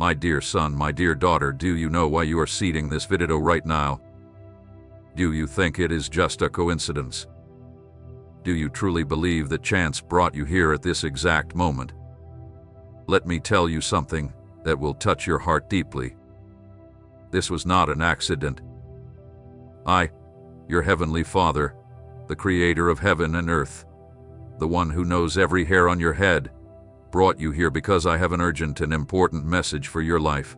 My dear son, my dear daughter, do you know why you are seeing this video right now? Do you think it is just a coincidence? Do you truly believe that chance brought you here at this exact moment? Let me tell you something that will touch your heart deeply. This was not an accident. I, your heavenly Father, the creator of heaven and earth, the one who knows every hair on your head, brought you here because I have an urgent and important message for your life.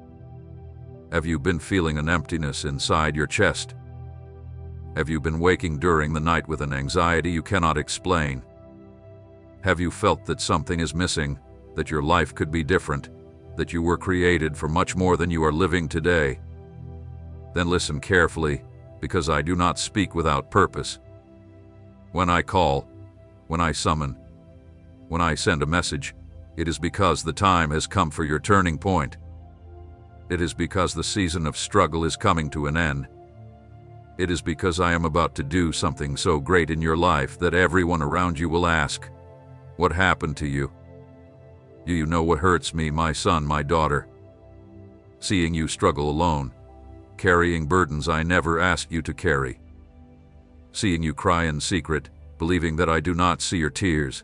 Have you been feeling an emptiness inside your chest? Have you been waking during the night with an anxiety you cannot explain? Have you felt that something is missing, that your life could be different, that you were created for much more than you are living today? Then listen carefully, because I do not speak without purpose. When I call, when I summon, when I send a message, it is because the time has come for your turning point. It is because the season of struggle is coming to an end. It is because I am about to do something so great in your life that everyone around you will ask, "What happened to you?" Do you know what hurts me, my son, my daughter? Seeing you struggle alone, carrying burdens I never asked you to carry. Seeing you cry in secret, believing that I do not see your tears.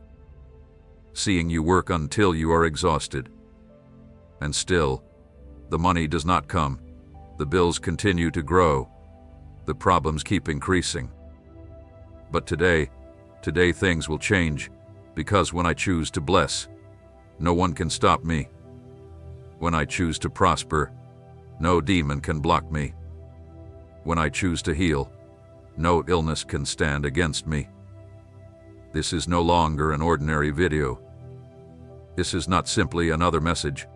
Seeing you work until you are exhausted. And still, the money does not come. The bills continue to grow. The problems keep increasing. But today things will change, because when I choose to bless, no one can stop me. When I choose to prosper, no demon can block me. When I choose to heal, no illness can stand against me. This is no longer an ordinary video. This is not simply another message.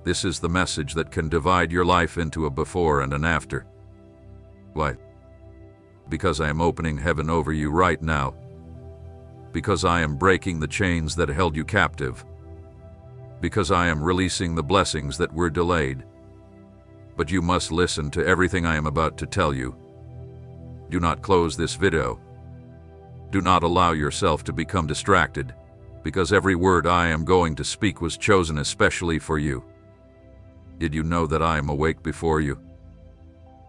This is the message that can divide your life into a before and an after. Why? Because I am opening heaven over you right now. Because I am breaking the chains that held you captive. Because I am releasing the blessings that were delayed. But you must listen to everything I am about to tell you. Do not close this video. Do not allow yourself to become distracted, because every word I am going to speak was chosen especially for you. Did you know that I am awake before you?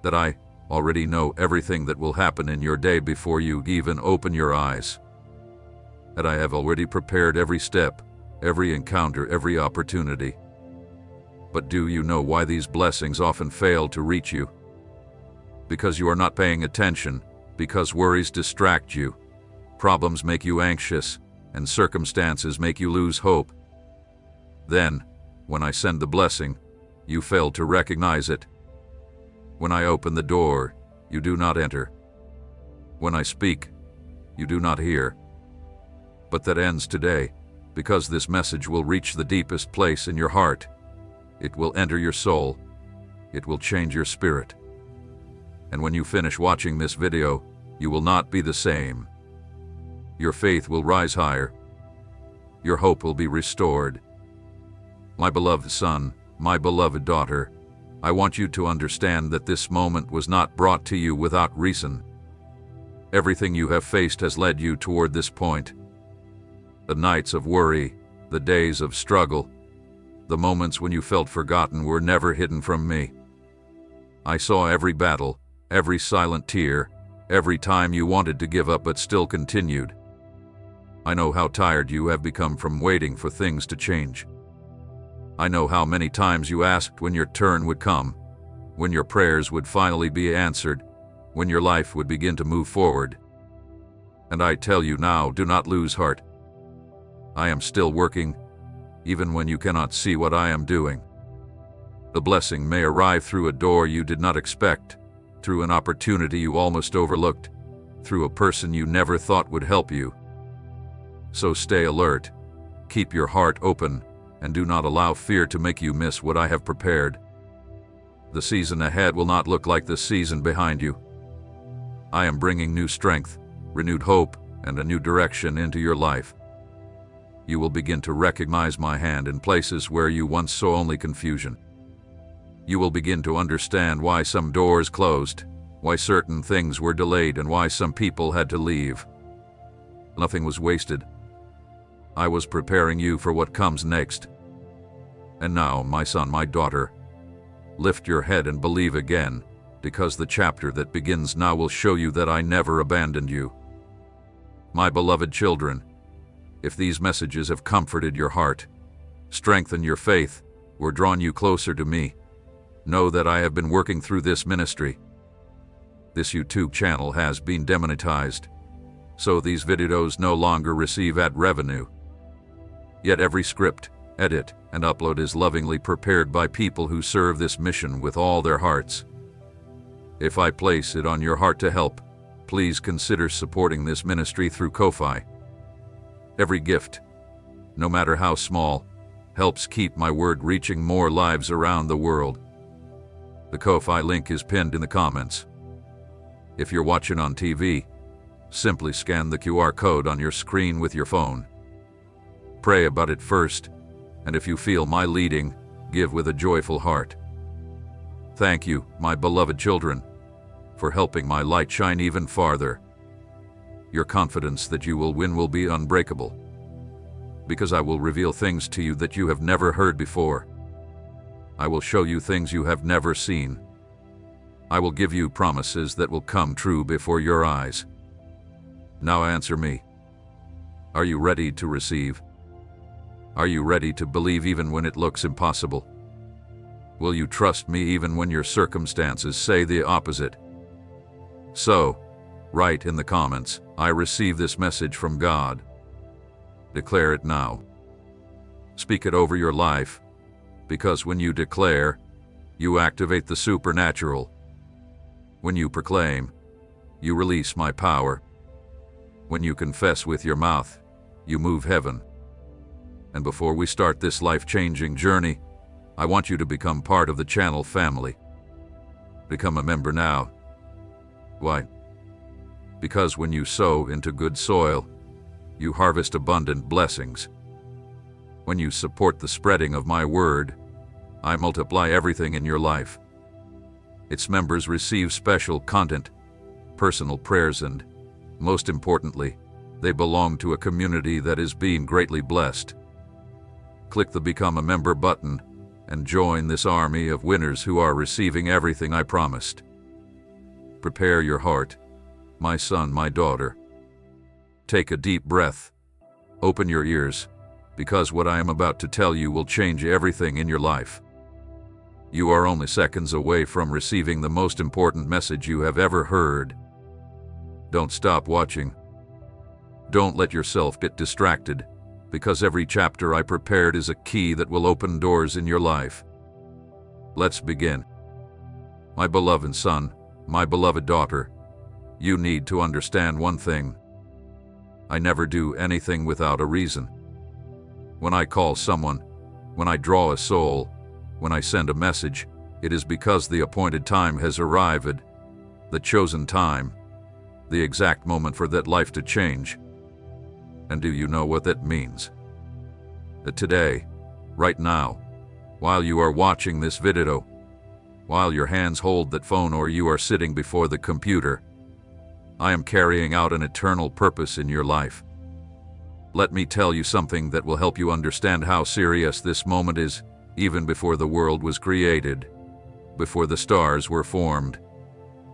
That I already know everything that will happen in your day before you even open your eyes? That I have already prepared every step, every encounter, every opportunity. But do you know why these blessings often fail to reach you? Because you are not paying attention, because worries distract you, problems make you anxious, and circumstances make you lose hope. Then, when I send the blessing, you fail to recognize it. When I open the door, you do not enter. When I speak, you do not hear. But that ends today, because this message will reach the deepest place in your heart. It will enter your soul. It will change your spirit. And when you finish watching this video, you will not be the same. Your faith will rise higher. Your hope will be restored. My beloved son, my beloved daughter, I want you to understand that this moment was not brought to you without reason. Everything you have faced has led you toward this point. The nights of worry, the days of struggle, the moments when you felt forgotten were never hidden from me. I saw every battle, every silent tear, every time you wanted to give up but still continued. I know how tired you have become from waiting for things to change. I know how many times you asked when your turn would come, when your prayers would finally be answered, when your life would begin to move forward. And I tell you now, do not lose heart. I am still working, even when you cannot see what I am doing. The blessing may arrive through a door you did not expect, through an opportunity you almost overlooked, through a person you never thought would help you. So stay alert, keep your heart open, and do not allow fear to make you miss what I have prepared. The season ahead will not look like the season behind you. I am bringing new strength, renewed hope, and a new direction into your life. You will begin to recognize my hand in places where you once saw only confusion. You will begin to understand why some doors closed, why certain things were delayed, and why some people had to leave. Nothing was wasted. I was preparing you for what comes next. And now, my son, my daughter, lift your head and believe again, because the chapter that begins now will show you that I never abandoned you. My beloved children, if these messages have comforted your heart, strengthened your faith, or drawn you closer to me, know that I have been working through this ministry. This YouTube channel has been demonetized, so these videos no longer receive ad revenue. Yet every script, edit, and upload is lovingly prepared by people who serve this mission with all their hearts. If I place it on your heart to help, please consider supporting this ministry through Ko-Fi. Every gift, no matter how small, helps keep my word reaching more lives around the world. The Ko-Fi link is pinned in the comments. If you're watching on TV, simply scan the QR code on your screen with your phone. Pray about it first, and if you feel my leading, give with a joyful heart. Thank you, my beloved children, for helping my light shine even farther. Your confidence that you will win will be unbreakable, because I will reveal things to you that you have never heard before. I will show you things you have never seen. I will give you promises that will come true before your eyes. Now answer me. Are you ready to receive? Are you ready to believe even when it looks impossible? Will you trust me even when your circumstances say the opposite? So, write in the comments, I receive this message from God. Declare it now. Speak it over your life, because when you declare, you activate the supernatural. When you proclaim, you release my power. When you confess with your mouth, you move heaven. And before we start this life-changing journey, I want you to become part of the channel family. Become a member now. Why? Because when you sow into good soil, you harvest abundant blessings. When you support the spreading of my word, I multiply everything in your life. Its members receive special content, personal prayers, and, most importantly, they belong to a community that is being greatly blessed. Click the Become a Member button and join this army of winners who are receiving everything I promised. Prepare your heart, my son, my daughter. Take a deep breath. Open your ears, because what I am about to tell you will change everything in your life. You are only seconds away from receiving the most important message you have ever heard. Don't stop watching. Don't let yourself get distracted, because every chapter I prepared is a key that will open doors in your life. Let's begin. My beloved son, my beloved daughter, you need to understand one thing. I never do anything without a reason. When I call someone, when I draw a soul, when I send a message, it is because the appointed time has arrived, the chosen time, the exact moment for that life to change. And do you know what that means? That today, right now, while you are watching this video, while your hands hold that phone or you are sitting before the computer, I am carrying out an eternal purpose in your life. Let me tell you something that will help you understand how serious this moment is, even before the world was created, before the stars were formed,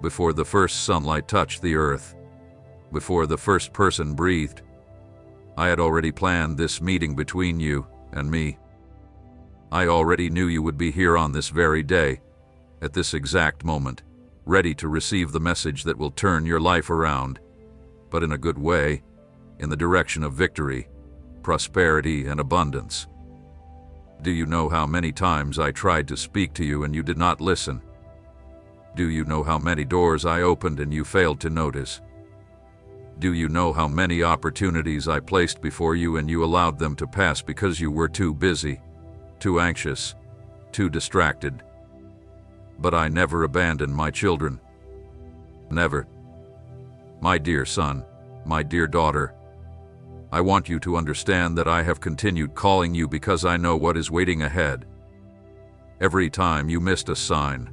before the first sunlight touched the earth, before the first person breathed. I had already planned this meeting between you and me. I already knew you would be here on this very day, at this exact moment, ready to receive the message that will turn your life around, but in a good way, in the direction of victory, prosperity, and abundance. Do you know how many times I tried to speak to you and you did not listen? Do you know how many doors I opened and you failed to notice? Do you know how many opportunities I placed before you and you allowed them to pass because you were too busy, too anxious, too distracted? But I never abandoned my children. Never. My dear son, my dear daughter, I want you to understand that I have continued calling you because I know what is waiting ahead. Every time you missed a sign,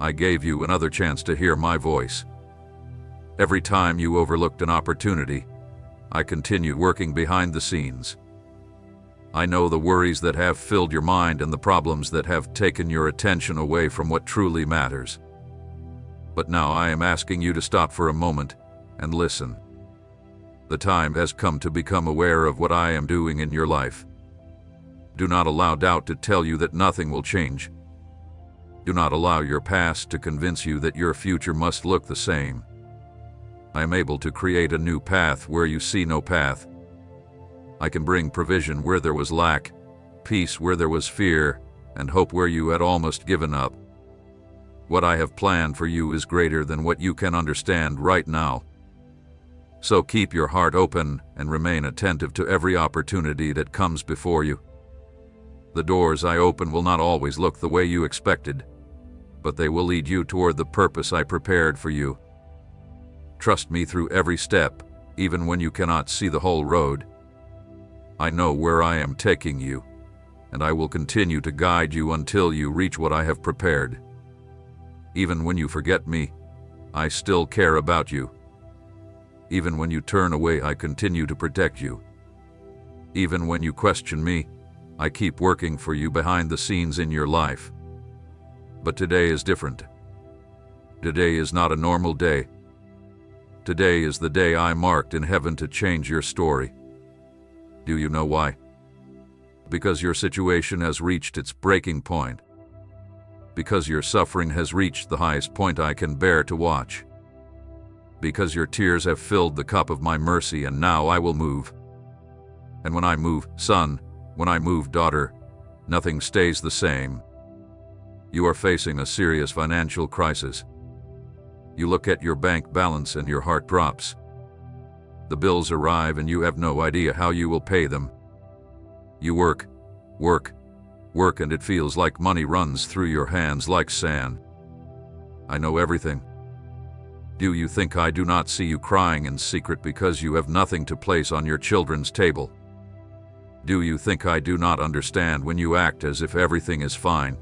I gave you another chance to hear my voice. Every time you overlooked an opportunity, I continued working behind the scenes. I know the worries that have filled your mind and the problems that have taken your attention away from what truly matters. But now I am asking you to stop for a moment and listen. The time has come to become aware of what I am doing in your life. Do not allow doubt to tell you that nothing will change. Do not allow your past to convince you that your future must look the same. I am able to create a new path where you see no path. I can bring provision where there was lack, peace where there was fear, and hope where you had almost given up. What I have planned for you is greater than what you can understand right now. So keep your heart open and remain attentive to every opportunity that comes before you. The doors I open will not always look the way you expected, but they will lead you toward the purpose I prepared for you. Trust me through every step, even when you cannot see the whole road. I know where I am taking you, and I will continue to guide you until you reach what I have prepared. Even when you forget me, I still care about you. Even when you turn away, I continue to protect you. Even when you question me, I keep working for you behind the scenes in your life. But today is different. Today is not a normal day. Today is the day I marked in heaven to change your story. Do you know why? Because your situation has reached its breaking point. Because your suffering has reached the highest point I can bear to watch. Because your tears have filled the cup of my mercy, and now I will move. And when I move, son, when I move, daughter, nothing stays the same. You are facing a serious financial crisis. You look at your bank balance and your heart drops. The bills arrive and you have no idea how you will pay them. You work, and it feels like money runs through your hands like sand. I know everything. Do you think I do not see you crying in secret because you have nothing to place on your children's table? Do you think I do not understand when you act as if everything is fine,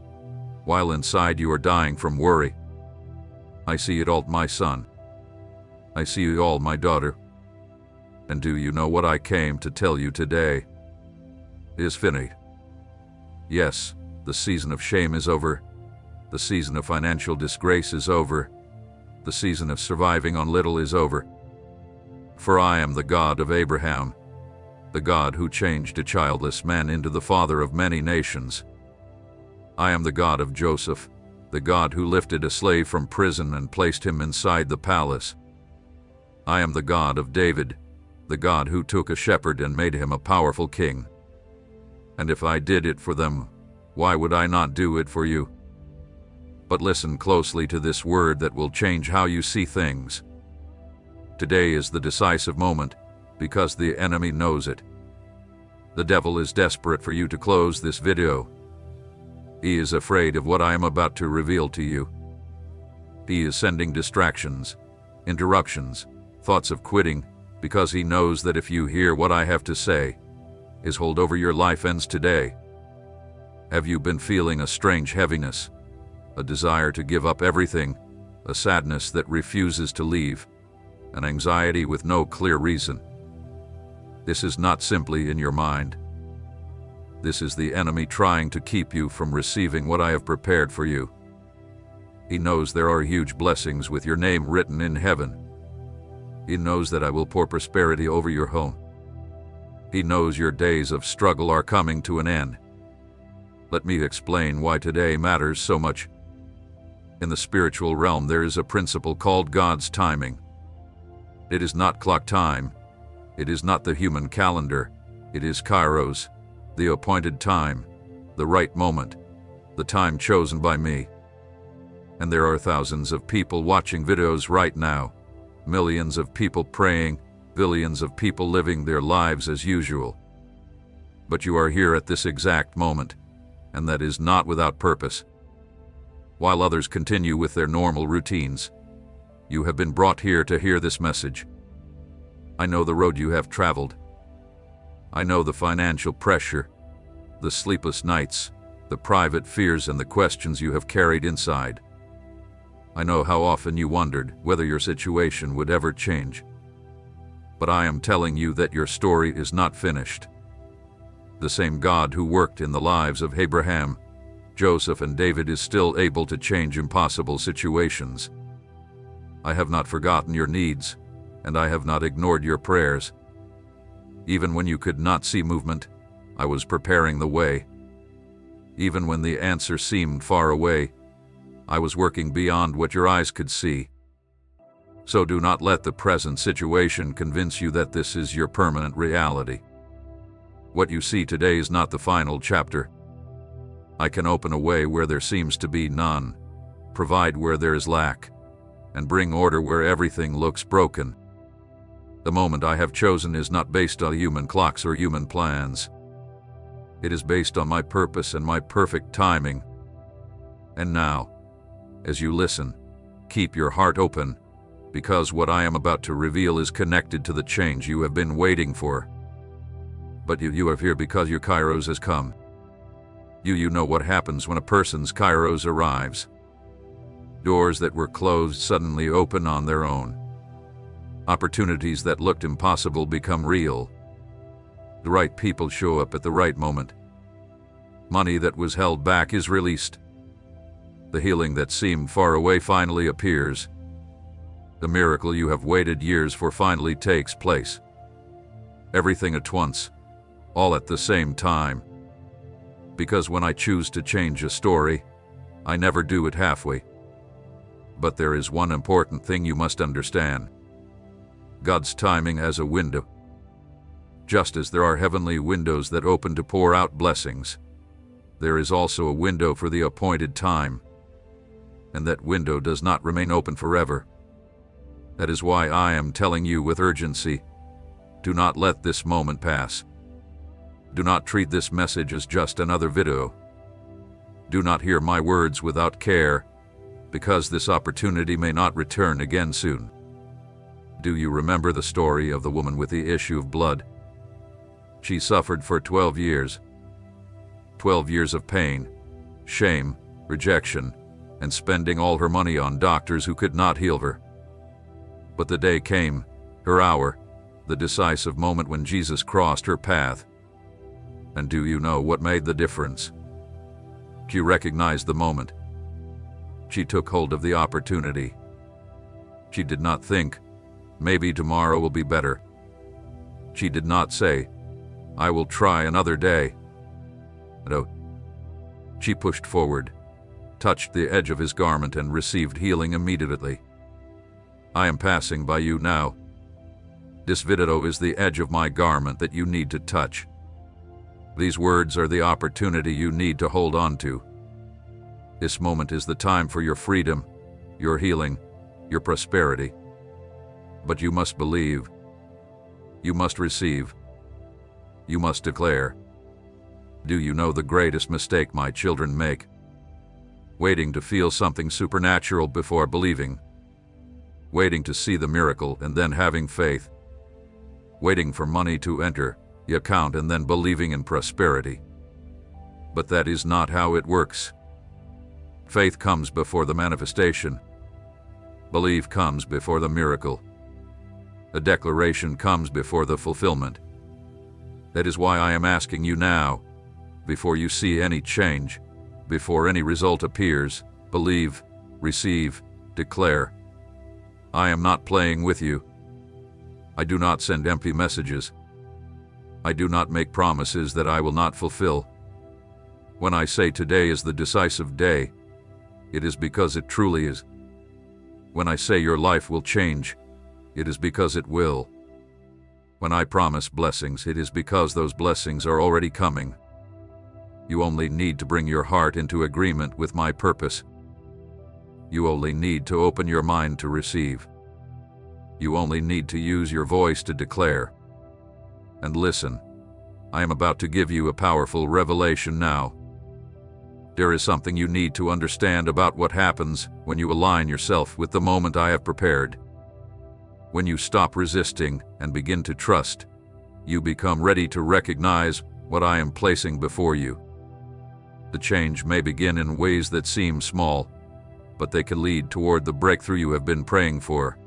while inside you are dying from worry? I see it all, my son. I see it all, my daughter. And do you know what I came to tell you today? It is finished. Yes, the season of shame is over. The season of financial disgrace is over. The season of surviving on little is over. For I am the God of Abraham, the God who changed a childless man into the father of many nations. I am the God of Joseph, the God who lifted a slave from prison and placed him inside the palace. I am the God of David, the God who took a shepherd and made him a powerful king. And if I did it for them, why would I not do it for you? But listen closely to this word that will change how you see things. Today is the decisive moment, because the enemy knows it. The devil is desperate for you to close this video. He is afraid of what I am about to reveal to you. He is sending distractions, interruptions, thoughts of quitting, because he knows that if you hear what I have to say, his hold over your life ends today. Have you been feeling a strange heaviness, a desire to give up everything, a sadness that refuses to leave, an anxiety with no clear reason? This is not simply in your mind. This is the enemy trying to keep you from receiving what I have prepared for you. He knows there are huge blessings with your name written in heaven. He knows that I will pour prosperity over your home. He knows your days of struggle are coming to an end. Let me explain why today matters so much. In the spiritual realm, there is a principle called God's timing. It is not clock time. It is not the human calendar. It is Kairos, the appointed time, the right moment, the time chosen by me. And there are thousands of people watching videos right now, millions of people praying, billions of people living their lives as usual. But you are here at this exact moment, and that is not without purpose. While others continue with their normal routines, you have been brought here to hear this message. I know the road you have traveled. I know the financial pressure, the sleepless nights, the private fears and the questions you have carried inside. I know how often you wondered whether your situation would ever change. But I am telling you that your story is not finished. The same God who worked in the lives of Abraham, Joseph, and David is still able to change impossible situations. I have not forgotten your needs, and I have not ignored your prayers. Even when you could not see movement, I was preparing the way. Even when the answer seemed far away, I was working beyond what your eyes could see. So do not let the present situation convince you that this is your permanent reality. What you see today is not the final chapter. I can open a way where there seems to be none, provide where there is lack, and bring order where everything looks broken. The moment I have chosen is not based on human clocks or human plans. It is based on my purpose and my perfect timing. And now, as you listen, keep your heart open, because what I am about to reveal is connected to the change you have been waiting for. But you are here because your Kairos has come. You know what happens when a person's Kairos arrives. Doors that were closed suddenly open on their own. Opportunities that looked impossible become real. The right people show up at the right moment. Money that was held back is released. The healing that seemed far away finally appears. The miracle you have waited years for finally takes place. Everything at once, all at the same time. Because when I choose to change a story, I never do it halfway. But there is one important thing you must understand. God's timing has a window. Just as there are heavenly windows that open to pour out blessings, there is also a window for the appointed time. And that window does not remain open forever. That is why I am telling you with urgency, do not let this moment pass. Do not treat this message as just another video. Do not hear my words without care, because this opportunity may not return again soon. Do you remember the story of the woman with the issue of blood? She suffered for 12 years. 12 years of pain, shame, rejection, and spending all her money on doctors who could not heal her. But the day came, her hour, the decisive moment when Jesus crossed her path. And do you know what made the difference? She recognized the moment. She took hold of the opportunity. She did not think, maybe tomorrow will be better. She did not say, I will try another day. No. She pushed forward, touched the edge of his garment, and received healing immediately. I am passing by you now. This video is the edge of my garment that you need to touch. These words are the opportunity you need to hold on to. This moment is the time for your freedom, your healing, your prosperity. But you must believe. You must receive. You must declare. Do you know the greatest mistake my children make? Waiting to feel something supernatural before believing. Waiting to see the miracle and then having faith. Waiting for money to enter the account and then believing in prosperity. But that is not how it works. Faith comes before the manifestation. Belief comes before the miracle. A declaration comes before the fulfillment. That is why I am asking you now, before you see any change, before any result appears, believe, receive, declare. I am not playing with you. I do not send empty messages. I do not make promises that I will not fulfill. When I say today is the decisive day, it is because it truly is. When I say your life will change, it is because it will. When I promise blessings, it is because those blessings are already coming. You only need to bring your heart into agreement with my purpose. You only need to open your mind to receive. You only need to use your voice to declare. And listen, I am about to give you a powerful revelation now. There is something you need to understand about what happens when you align yourself with the moment I have prepared. When you stop resisting and begin to trust, you become ready to recognize what I am placing before you. The change may begin in ways that seem small, but they can lead toward the breakthrough you have been praying for.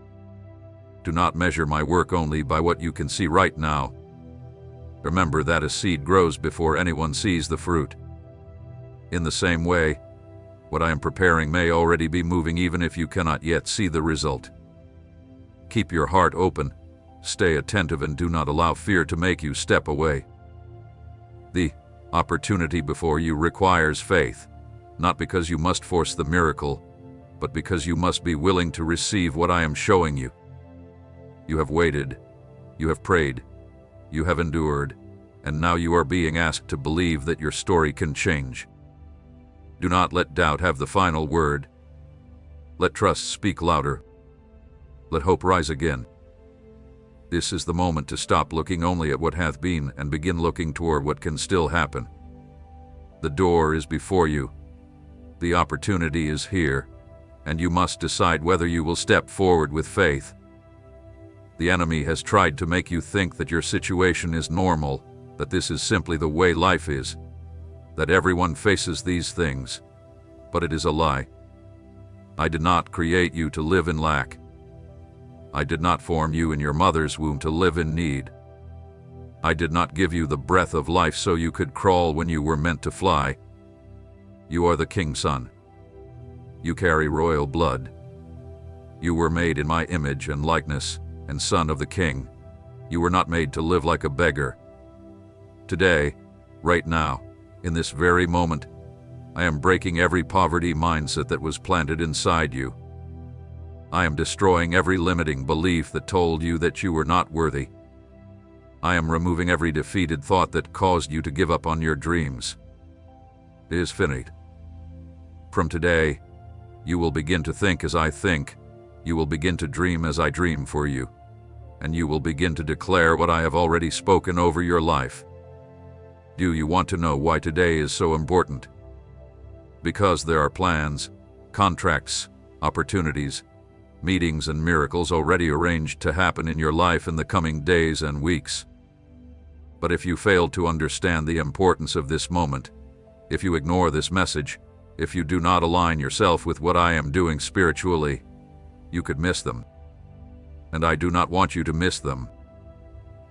Do not measure my work only by what you can see right now. Remember that a seed grows before anyone sees the fruit. In the same way, what I am preparing may already be moving even if you cannot yet see the result. Keep your heart open, stay attentive, and do not allow fear to make you step away. The opportunity before you requires faith, not because you must force the miracle, but because you must be willing to receive what I am showing you. You have waited, you have prayed, you have endured, and now you are being asked to believe that your story can change. Do not let doubt have the final word. Let trust speak louder. Let hope rise again. This is the moment to stop looking only at what hath been and begin looking toward what can still happen. The door is before you. The opportunity is here, and you must decide whether you will step forward with faith. The enemy has tried to make you think that your situation is normal, that this is simply the way life is, that everyone faces these things. But it is a lie. I did not create you to live in lack. I did not form you in your mother's womb to live in need. I did not give you the breath of life so you could crawl when you were meant to fly. You are the king's son. You carry royal blood. You were made in my image and likeness, and son of the king. You were not made to live like a beggar. Today, right now, in this very moment, I am breaking every poverty mindset that was planted inside you. I am destroying every limiting belief that told you that you were not worthy. I am removing every defeated thought that caused you to give up on your dreams. It is finished. From today, you will begin to think as I think, you will begin to dream as I dream for you, and you will begin to declare what I have already spoken over your life. Do you want to know why today is so important? Because there are plans, contracts, opportunities, meetings, and miracles already arranged to happen in your life in the coming days and weeks. But if you fail to understand the importance of this moment, if you ignore this message, if you do not align yourself with what I am doing spiritually, you could miss them. And I do not want you to miss them.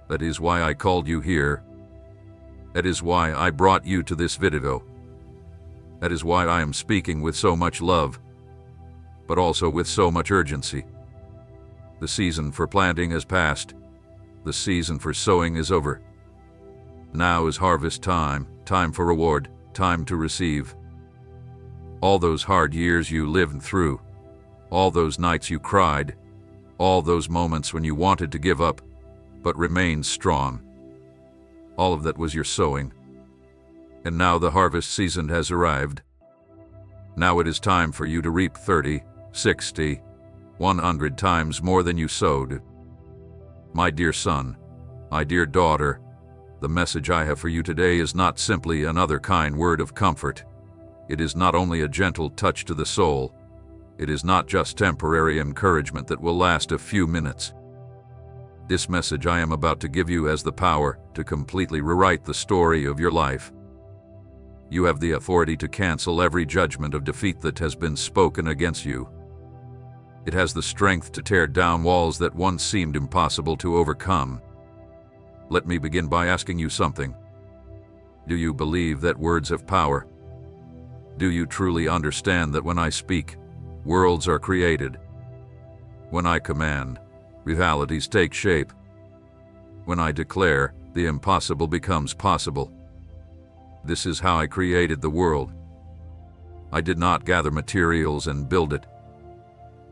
That is why I called you here. That is why I brought you to this video. That is why I am speaking with so much love, but also with so much urgency. The season for planting has passed. The season for sowing is over. Now is harvest time, time for reward, time to receive. All those hard years you lived through, all those nights you cried, all those moments when you wanted to give up, but remained strong. All of that was your sowing. And now the harvest season has arrived. Now it is time for you to reap 30, 60, 100 times more than you sowed. My dear son, my dear daughter, the message I have for you today is not simply another kind word of comfort. It is not only a gentle touch to the soul. It is not just temporary encouragement that will last a few minutes. This message I am about to give you has the power to completely rewrite the story of your life. You have the authority to cancel every judgment of defeat that has been spoken against you. It has the strength to tear down walls that once seemed impossible to overcome. Let me begin by asking you something. Do you believe that words have power? Do you truly understand that when I speak, worlds are created? When I command, realities take shape. When I declare, the impossible becomes possible. This is how I created the world. I did not gather materials and build it.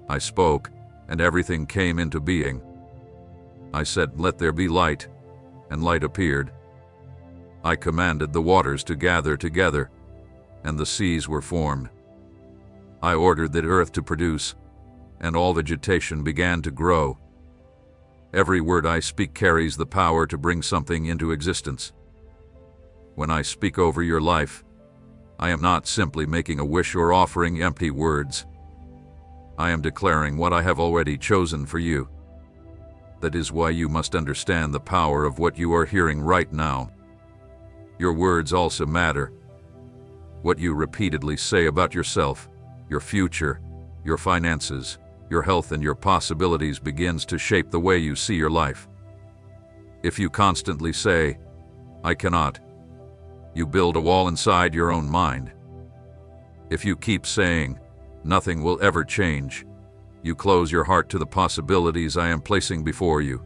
I spoke, and everything came into being. I said, "Let there be light," and light appeared. I commanded the waters to gather together, and the seas were formed. I ordered the earth to produce, and all vegetation began to grow. Every word I speak carries the power to bring something into existence. When I speak over your life, I am not simply making a wish or offering empty words. I am declaring what I have already chosen for you. That is why you must understand the power of what you are hearing right now. Your words also matter. What you repeatedly say about yourself, your future, your finances, your health, and your possibilities begins to shape the way you see your life. If you constantly say, I cannot. You build a wall inside your own mind. If you keep saying, nothing will ever change, you close your heart to the possibilities I am placing before you.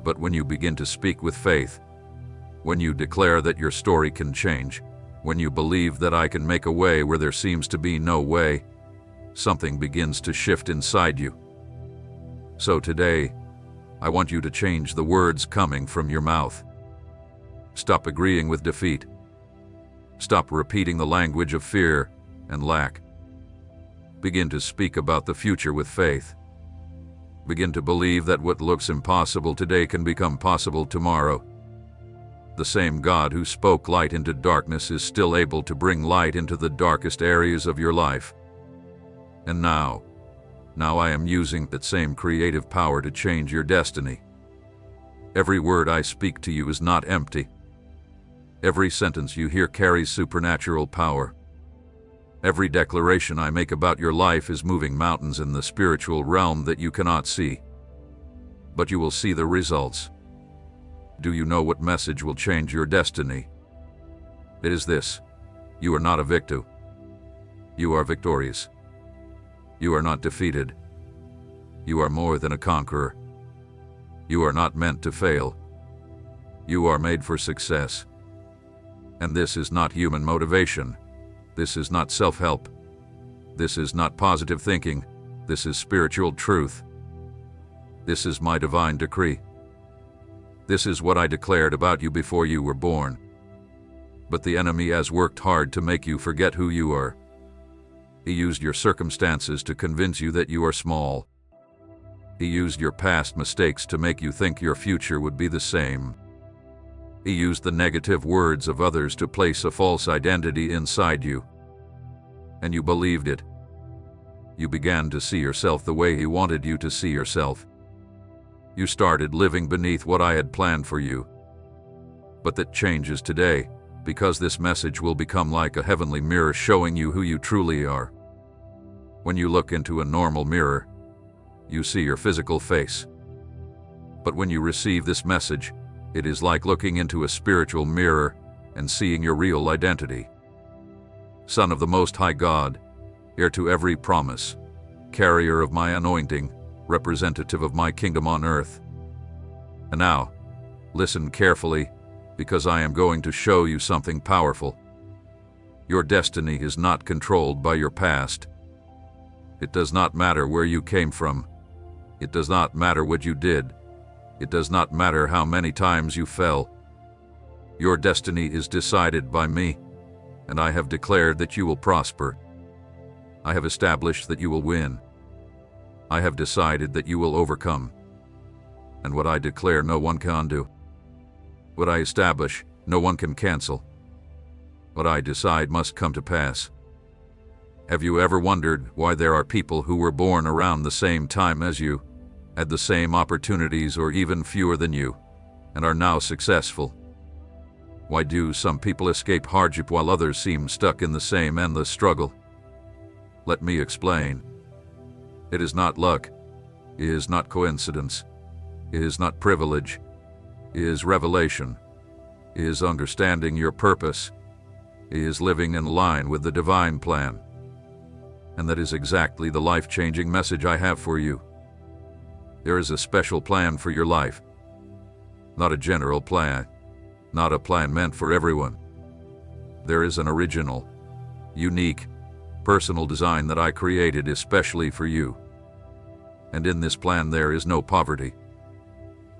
But when you begin to speak with faith, when you declare that your story can change, when you believe that I can make a way where there seems to be no way, something begins to shift inside you. So today, I want you to change the words coming from your mouth. Stop agreeing with defeat. Stop repeating the language of fear and lack. Begin to speak about the future with faith. Begin to believe that what looks impossible today can become possible tomorrow. The same God who spoke light into darkness is still able to bring light into the darkest areas of your life. And now I am using that same creative power to change your destiny. Every word I speak to you is not empty. Every sentence you hear carries supernatural power. Every declaration I make about your life is moving mountains in the spiritual realm that you cannot see. But you will see the results. Do you know what message will change your destiny? It is this: you are not a victim. You are victorious. You are not defeated. You are more than a conqueror. You are not meant to fail. You are made for success. And this is not human motivation. This is not self-help. This is not positive thinking. This is spiritual truth. This is my divine decree. This is what I declared about you before you were born. But the enemy has worked hard to make you forget who you are. He used your circumstances to convince you that you are small. He used your past mistakes to make you think your future would be the same. He used the negative words of others to place a false identity inside you. And you believed it. You began to see yourself the way he wanted you to see yourself. You started living beneath what I had planned for you. But that changes today, because this message will become like a heavenly mirror showing you who you truly are. When you look into a normal mirror, you see your physical face. But when you receive this message, it is like looking into a spiritual mirror and seeing your real identity. Son of the Most High God, heir to every promise, carrier of my anointing, representative of my kingdom on earth. And now, listen carefully, because I am going to show you something powerful. Your destiny is not controlled by your past. It does not matter where you came from. It does not matter what you did. It does not matter how many times you fell. Your destiny is decided by me, and I have declared that you will prosper. I have established that you will win. I have decided that you will overcome. And what I declare, no one can undo. What I establish, no one can cancel. What I decide must come to pass. Have you ever wondered why there are people who were born around the same time as you, had the same opportunities or even fewer than you, and are now successful? Why do some people escape hardship while others seem stuck in the same endless struggle? Let me explain. It is not luck. It is not coincidence. It is not privilege. It is revelation. It is understanding your purpose. It is living in line with the divine plan. And that is exactly the life-changing message I have for you. There is a special plan for your life. Not a general plan. Not a plan meant for everyone. There is an original, unique, personal design that I created especially for you. And in this plan there is no poverty.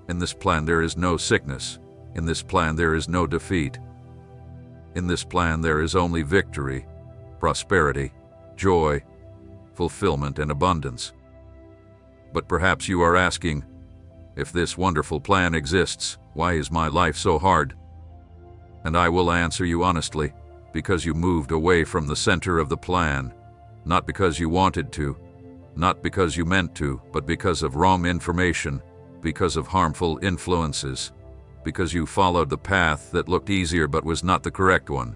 In this plan there is no sickness. In this plan there is no defeat. In this plan there is only victory, prosperity, joy, fulfillment, and abundance. But perhaps you are asking, if this wonderful plan exists, why is my life so hard? And I will answer you honestly, because you moved away from the center of the plan, not because you wanted to, not because you meant to, but because of wrong information, because of harmful influences, because you followed the path that looked easier but was not the correct one.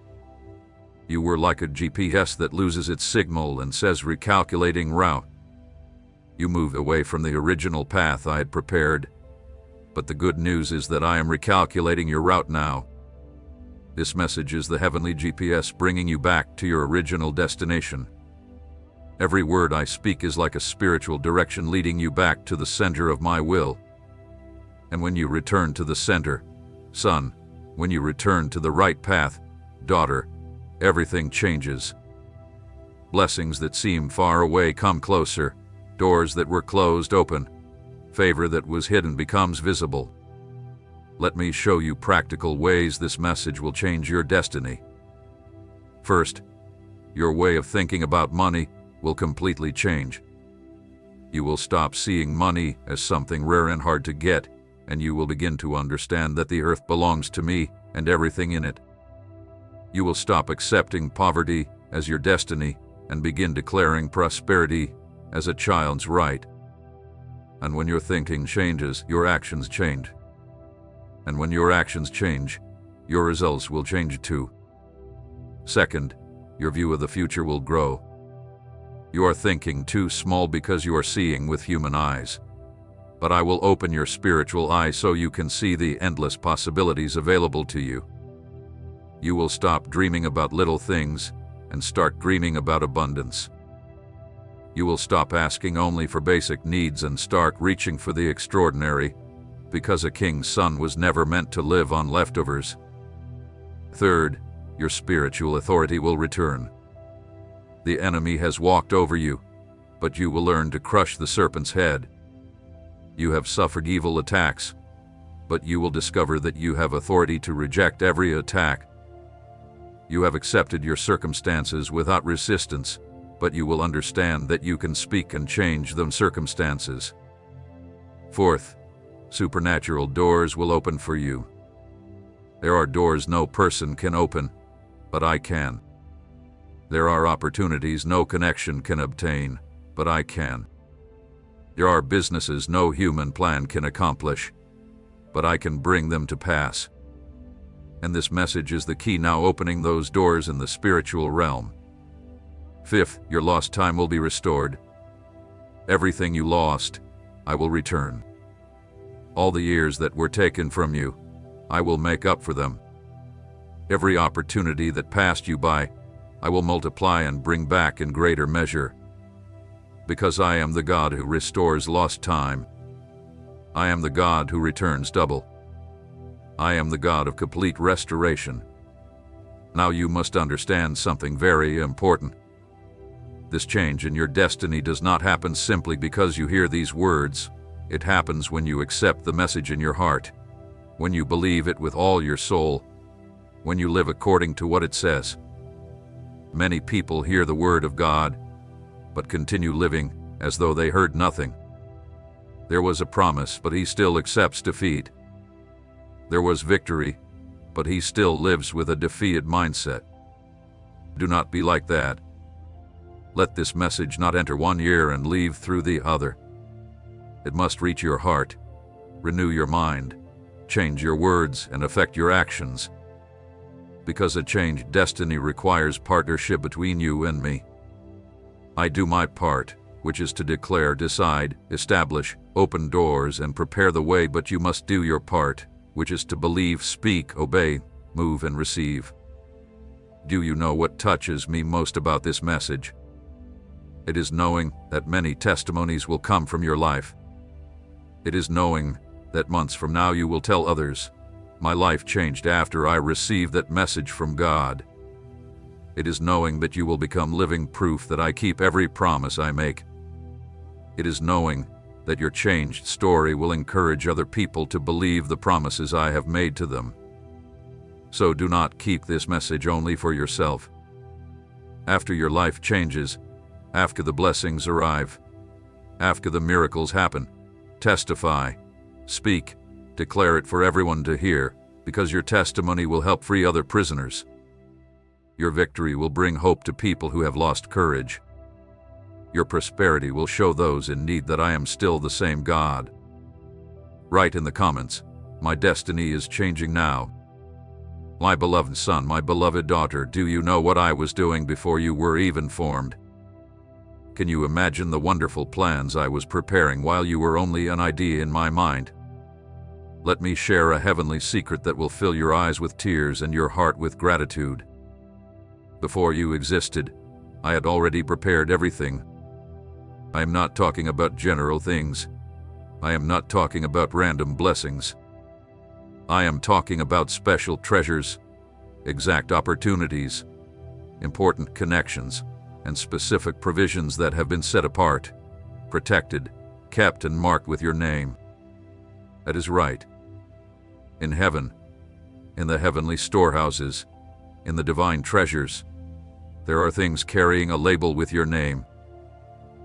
You were like a GPS that loses its signal and says recalculating route. You moved away from the original path I had prepared. But the good news is that I am recalculating your route now. This message is the heavenly GPS bringing you back to your original destination. Every word I speak is like a spiritual direction leading you back to the center of my will. And when you return to the center, son, when you return to the right path, daughter, everything changes. Blessings that seem far away come closer, doors that were closed open, favor that was hidden becomes visible. Let me show you practical ways this message will change your destiny. First, your way of thinking about money will completely change. You will stop seeing money as something rare and hard to get, and you will begin to understand that the earth belongs to me and everything in it. You will stop accepting poverty as your destiny and begin declaring prosperity as a child's right. And when your thinking changes, your actions change. And when your actions change, your results will change too. Second, your view of the future will grow. You are thinking too small because you are seeing with human eyes. But I will open your spiritual eye so you can see the endless possibilities available to you. You will stop dreaming about little things and start dreaming about abundance. You will stop asking only for basic needs and start reaching for the extraordinary, because a king's son was never meant to live on leftovers. Third, your spiritual authority will return. The enemy has walked over you, but you will learn to crush the serpent's head. You have suffered evil attacks, but you will discover that you have authority to reject every attack. You have accepted your circumstances without resistance, but you will understand that you can speak and change them circumstances. Fourth, supernatural doors will open for you. There are doors no person can open, but I can. There are opportunities no connection can obtain, but I can. There are businesses no human plan can accomplish, but I can bring them to pass. And this message is the key now opening those doors in the spiritual realm. Fifth, your lost time will be restored. Everything you lost, I will return. All the years that were taken from you, I will make up for them. Every opportunity that passed you by, I will multiply and bring back in greater measure. Because I am the God who restores lost time. I am the God who returns double. I am the God of complete restoration. Now you must understand something very important. This change in your destiny does not happen simply because you hear these words. It happens when you accept the message in your heart, when you believe it with all your soul, when you live according to what it says. Many people hear the word of God, but continue living as though they heard nothing. There was a promise, but he still accepts defeat. There was victory, but he still lives with a defeated mindset. Do not be like that. Let this message not enter one ear and leave through the other. It must reach your heart, renew your mind, change your words, and affect your actions. Because a changed destiny requires partnership between you and me. I do my part, which is to declare, decide, establish, open doors, and prepare the way, but you must do your part, which is to believe, speak, obey, move, and receive. Do you know what touches me most about this message? It is knowing that many testimonies will come from your life. It is knowing that months from now you will tell others, my life changed after I received that message from God. It is knowing that you will become living proof that I keep every promise I make. It is knowing that your changed story will encourage other people to believe the promises I have made to them. So do not keep this message only for yourself. After your life changes, after the blessings arrive, after the miracles happen, testify, speak, declare it for everyone to hear, because your testimony will help free other prisoners. Your victory will bring hope to people who have lost courage. Your prosperity will show those in need that I am still the same God. Write in the comments, my destiny is changing now. My beloved son, my beloved daughter, do you know what I was doing before you were even formed? Can you imagine the wonderful plans I was preparing while you were only an idea in my mind? Let me share a heavenly secret that will fill your eyes with tears and your heart with gratitude. Before you existed, I had already prepared everything. I am not talking about general things. I am not talking about random blessings. I am talking about special treasures, exact opportunities, important connections, and specific provisions that have been set apart, protected, kept, and marked with your name. That is right. In heaven, in the heavenly storehouses, in the divine treasures, there are things carrying a label with your name.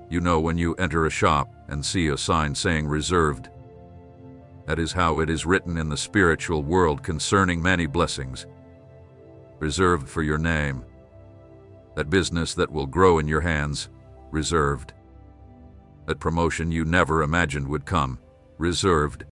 You know when you enter a shop and see a sign saying reserved. That is how it is written in the spiritual world concerning many blessings. Reserved for your name. That business that will grow in your hands, reserved. That promotion you never imagined would come, reserved.